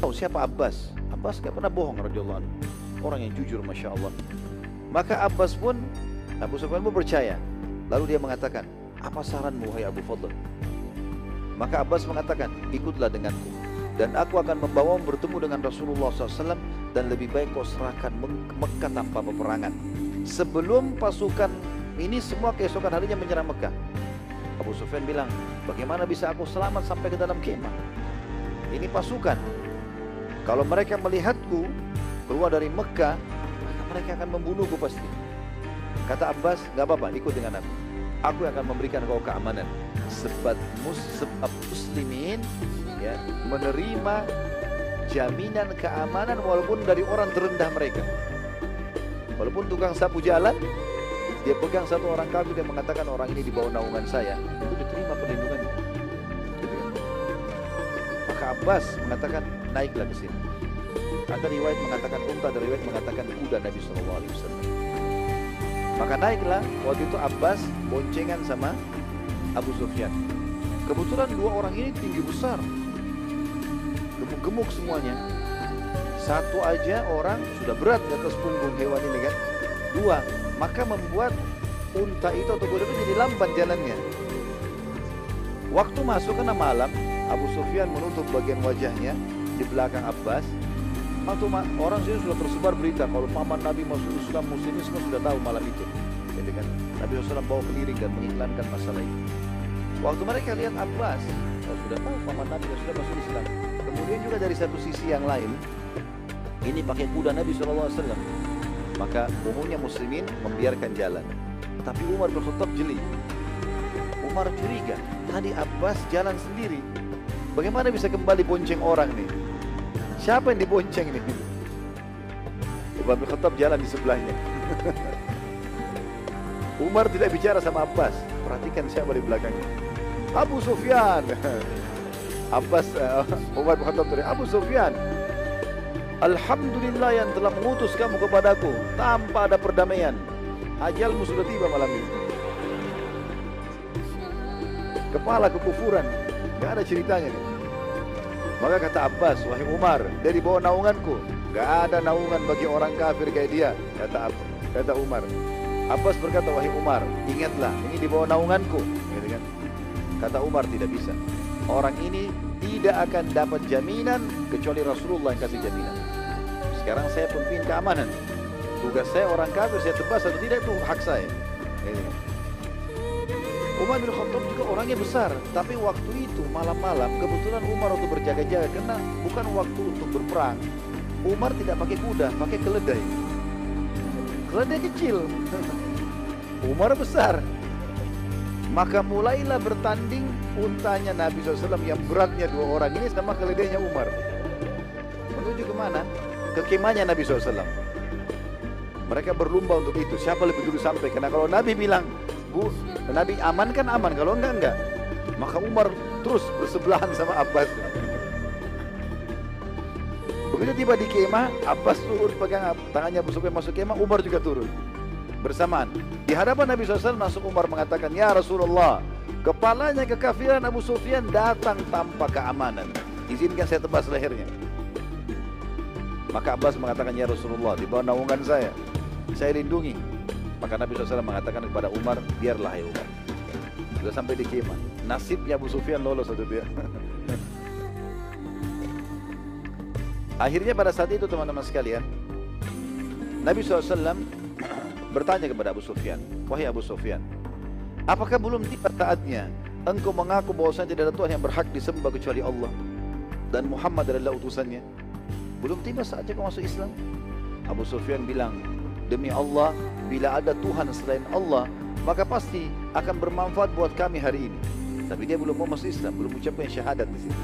tahu siapa Abbas. Abbas gak pernah bohong radhiyallahu anhu. Orang yang jujur, Masya Allah. Maka Abbas pun, Abu Sufyan pun percaya. Lalu dia mengatakan, apa saranmu wahai Abu Fadl? Maka Abbas mengatakan, ikutlah denganku, dan aku akan membawamu bertemu dengan Rasulullah SAW, dan lebih baik kau serahkan Mekah tanpa peperangan, sebelum pasukan ini semua keesokan harinya menyerang Mekah. Abu Sufyan bilang, bagaimana bisa aku selamat sampai ke dalam kemah? Ini pasukan. Kalau mereka melihatku keluar dari Mekah, maka mereka akan membunuhku pasti. Kata Abbas, gak apa-apa, ikut dengan aku. Aku akan memberikan kau keamanan. Sebab muslimin ya, menerima jaminan keamanan walaupun dari orang terendah mereka. Walaupun tukang sapu jalan, dia pegang satu orang kafir dan mengatakan orang ini di bawah naungan saya, itu diterima perlindungannya. Gitu kan? Maka Abbas mengatakan, naiklah ke sini. Ada riwayat mengatakan unta, ada riwayat mengatakan kuda Nabi SAW. Maka naiklah, waktu itu Abbas boncengan sama Abu Sufyan. Kebetulan dua orang ini tinggi besar, gemuk-gemuk semuanya. Satu aja orang sudah berat di atas punggung hewan ini kan. Dua, maka membuat unta itu atau kuda itu jadi lamban jalannya. Waktu masuk kena malam, Abu Sufyan menutup bagian wajahnya di belakang Abbas. Waktu orang sini sudah tersebar berita kalau paman Nabi masuk Islam, muslimin semua sudah tahu malam itu. Jadi kan Nabi SAW bawa keliling dan mengiklankan masalah itu. Waktu mereka lihat Abbas, sudah tahu paman Nabi sudah masuk Islam. Kemudian juga dari satu sisi yang lain, ini pakai kuda Nabi SAW. Maka umumnya muslimin membiarkan jalan. Tapi Umar bin Khattab jeli. Umar curiga, tadi Abbas jalan sendiri, bagaimana bisa kembali bonceng orang nih? Siapa yang dibonceng nih? Umar bin Khattab jalan di sebelahnya. Umar tidak bicara sama Abbas. Perhatikan siapa di belakangnya. Abu Sufyan. Abbas, Umar bin Khattab teriak, Abu Sufyan, Alhamdulillah yang telah mengutus kamu kepadaku tanpa ada perdamaian. Ajalmu sudah tiba malam ini. Kepala kekufuran, gak ada ceritanya nih. Maka kata Abbas, wahai Umar, dari bawah naunganku, gak ada naungan bagi orang kafir kayak dia, kata Umar. Abbas berkata, wahai Umar, ingatlah, ini di bawah naunganku, gitu kan? Kata Umar, tidak bisa. Orang ini tidak akan dapat jaminan kecuali Rasulullah yang kasih jaminan. Sekarang saya pemimpin keamanan. Tugas saya orang kafir, saya tebas atau tidak itu hak saya. Gitu. Umar bin Khattab juga orangnya besar, tapi waktu itu malam-malam kebetulan Umar untuk berjaga-jaga karena bukan waktu untuk berperang. Umar tidak pakai kuda, pakai keledai. Keledai kecil. Umar besar. Maka mulailah bertanding untanya Nabi SAW yang beratnya 2 orang ini sama keledainya Umar. Menuju kemana? Ke kemahnya Nabi SAW. Mereka berlomba untuk itu, siapa lebih dulu sampai. Karena kalau Nabi bilang, Bu, Nabi aman kan aman, kalau enggak. Maka Umar terus bersebelahan sama Abbas. Begitu tiba di kemah, Abbas turun pegang tangannya Abu Sufyan masuk kemah, Umar juga turun bersamaan. Di hadapan Nabi SAW langsung Umar mengatakan, ya Rasulullah, kepalanya kekafiran Abu Sufyan datang tanpa keamanan. Izinkan saya tebas lehernya. Maka Abbas mengatakan, ya Rasulullah, di bawah naungan saya lindungi. Maka Nabi SAW mengatakan kepada Umar, biarlah ya Umar. Sudah sampai di kemah. Nasibnya Abu Sufyan lolos waktu dia. Akhirnya pada saat itu teman-teman sekalian, Nabi SAW bertanya kepada Abu Sufyan, wahai Abu Sufyan, apakah belum tiba saatnya engkau mengaku bahwasanya tidak ada Tuhan yang berhak disembah kecuali Allah dan Muhammad adalah utusannya? Belum tiba saatnya kau masuk Islam? Abu Sufyan bilang, demi Allah, bila ada Tuhan selain Allah, maka pasti akan bermanfaat buat kami hari ini. Tapi dia belum mau masuk Islam, belum ucapkan syahadat di sini.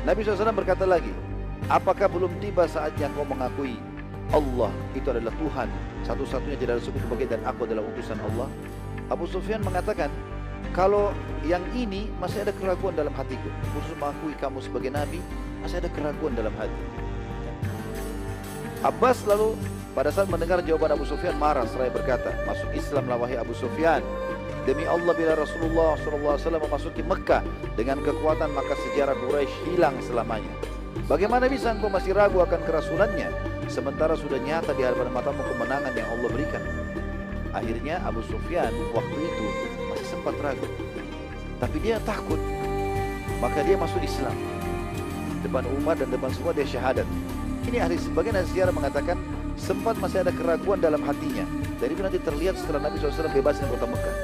Nabi SAW berkata lagi, apakah belum tiba saatnya kau mengakui Allah itu adalah Tuhan satu-satunya, tidak ada sekutu bagi, dan aku adalah utusan Allah? Abu Sufyan mengatakan, kalau yang ini masih ada keraguan dalam hatiku, khusus mengakui kamu sebagai Nabi, masih ada keraguan dalam hati. Abbas lalu pada saat mendengar jawaban Abu Sufyan marah seraya berkata, masuk Islamlah wahai Abu Sufyan. Demi Allah, bila Rasulullah SAW memasuki Mekah dengan kekuatan, maka sejarah Quraisy hilang selamanya. Bagaimana bisa engkau masih ragu akan kerasulannya, sementara sudah nyata di hadapan matamu kemenangan yang Allah berikan? Akhirnya Abu Sufyan waktu itu masih sempat ragu, tapi dia takut. Maka dia masuk Islam. Depan umat dan depan semua dia syahadat. Ini sebagian ahli sejarah mengatakan sempat masih ada keraguan dalam hatinya. Dari itu nanti terlihat setelah Nabi SAW bebasin kota Mekah.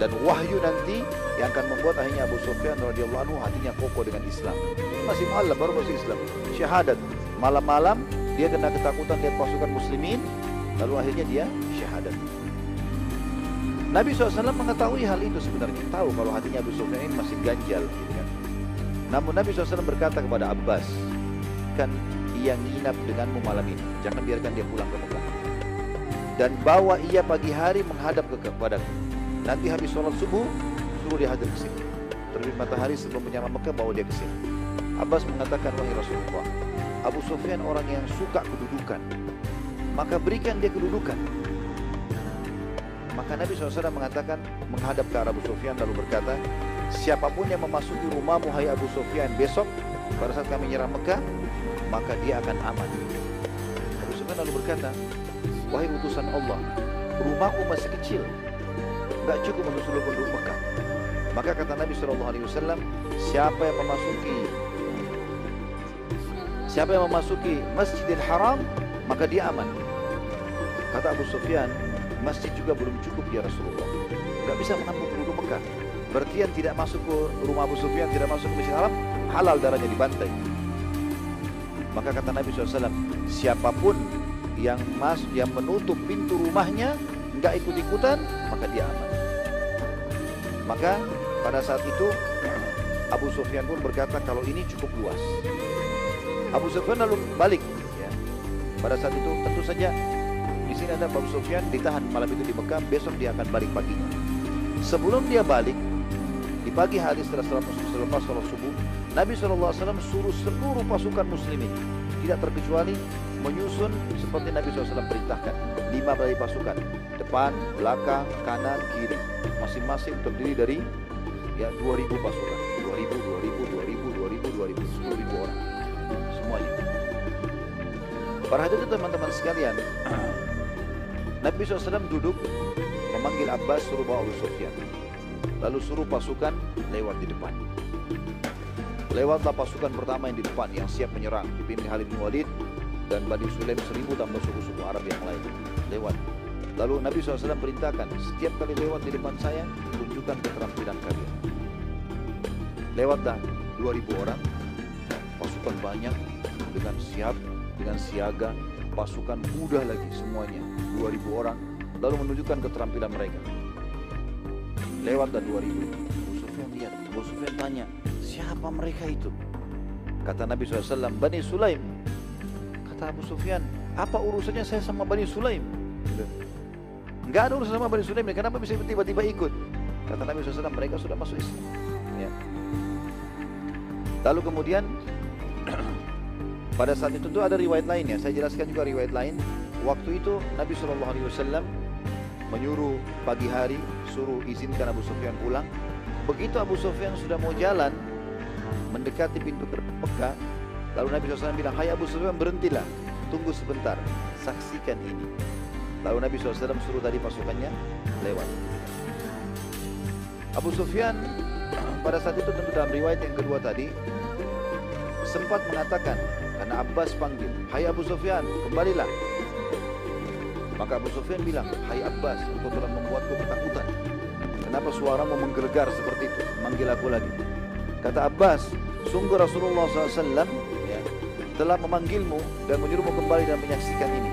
Dan wahyu nanti yang akan membuat akhirnya Abu Sufyan radhiyallahu anhu hatinya kokoh dengan Islam. Ini masih malam baru masuk Islam. Syahadat. Malam-malam dia kena ketakutan lihat pasukan muslimin. Lalu akhirnya dia syahadat. Nabi SAW mengetahui hal itu sebenarnya. Tahu kalau hatinya Abu Sufyan ini masih ganjal. Gitu kan. Namun Nabi SAW berkata kepada Abbas, kan ia nginap denganmu malam ini. Jangan biarkan dia pulang ke Mekah. Dan bawa ia pagi hari menghadap kepadaku. Nanti habis sholat subuh, suruh dia hadir ke sini. Terbit matahari sebelum menyala Mekah, bawa dia ke sini. Abbas mengatakan, wahai Rasulullah, Abu Sufyan orang yang suka kedudukan. Maka berikan dia kedudukan. Maka Nabi SAW mengatakan, menghadap ke arah Abu Sufyan lalu berkata, siapapun yang memasuki rumahmu hai Abu Sufyan besok pada saat kami nyerang Mekah, maka dia akan aman. Abu Sufyan lalu berkata, wahai utusan Allah, rumahku masih kecil, gak cukup untuk seluruh penduduk Mekah. Maka kata Nabi SAW, siapa yang memasuki Masjidil Haram, maka dia aman. Kata Abu Sufyan, masjid juga belum cukup ya Rasulullah, gak bisa menampung penduduk Mekah. Berarti yang tidak masuk ke rumah Abu Sufyan, tidak masuk ke Masjidil Haram, halal darahnya dibantai. Maka kata Nabi SAW, siapapun yang menutup pintu rumahnya, nggak ikut-ikutan, maka dia aman. Maka pada saat itu Abu Sufyan pun berkata, kalau ini cukup luas. Abu Sufyan lalu balik. Ya. Pada saat itu tentu saja di sini ada Abu Sufyan ditahan malam itu di Mekah, besok dia akan balik paginya. Sebelum dia balik, di pagi hari setelah sholat subuh, Nabi SAW suruh seluruh pasukan muslimin, tidak terkecuali, menyusun seperti Nabi SAW perintahkan. 5 dari pasukan, depan, belakang, kanan, kiri, masing-masing terdiri dari 2000 pasukan. 2000, 10.000 orang, semuanya. Pada hari itu teman-teman sekalian, Nabi SAW duduk memanggil Abbas, suruh bawa Abu Sufyan. Lalu suruh pasukan lewat di depan. Lewatlah pasukan pertama yang di depan, yang siap menyerang, dipimpin Khalid bin Walid dan Bani Sulaim 1000 tambah suku-suku Arab yang lain. Lewat. Lalu Nabi SAW perintahkan, setiap kali lewat di depan saya, tunjukkan keterampilan kalian. Lewatlah 2000 orang, pasukan banyak, dengan siap, dengan siaga, pasukan mudah lagi semuanya, 2000 orang, lalu menunjukkan keterampilan mereka. Lewatlah 2000. Abu Sufyan lihat, Abu Sufyan tanya, siapa mereka itu? Kata Nabi SAW, Bani Sulaim. Kata Abu Sufyan, apa urusannya saya sama Bani Sulaim? Enggak ada urusan sama Bani Sulaim, kenapa bisa tiba-tiba ikut? Kata Nabi SAW, mereka sudah masuk Islam. Ya. Lalu kemudian pada saat itu ada riwayat lainnya, saya jelaskan juga riwayat lain. Waktu itu Nabi SAW menyuruh pagi hari, suruh izinkan Abu Sufyan pulang. Begitu Abu Sufyan sudah mau jalan mendekati pintu Mekah, lalu Nabi SAW bilang, hai Abu Sufyan, berhentilah, tunggu sebentar, saksikan ini. Lalu Nabi SAW suruh tadi pasukannya lewat. Abu Sufyan pada saat itu tentu dalam riwayat yang kedua tadi sempat mengatakan, karena Abbas panggil, hai Abu Sufyan, kembalilah. Maka Abu Sufyan bilang, hai Abbas, engkau telah membuatku ketakutan. Kenapa suaramu menggelegar seperti itu? Manggil aku lagi. Kata Abbas, sungguh Rasulullah SAW telah memanggilmu dan menyuruhmu kembali dan menyaksikan ini.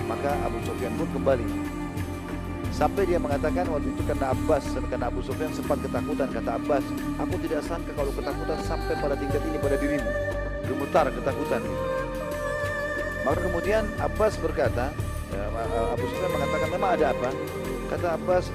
Maka Abu Sufyan pun kembali. Sampai dia mengatakan waktu itu karena Abu Sufyan sempat ketakutan. Kata Abbas, aku tidak sangka kalau ketakutan sampai pada tingkat ini pada dirimu. Gemetar ketakutan. Maka kemudian Abbas berkata, Abu Sufyan mengatakan, memang ada apa? Kata Abbas,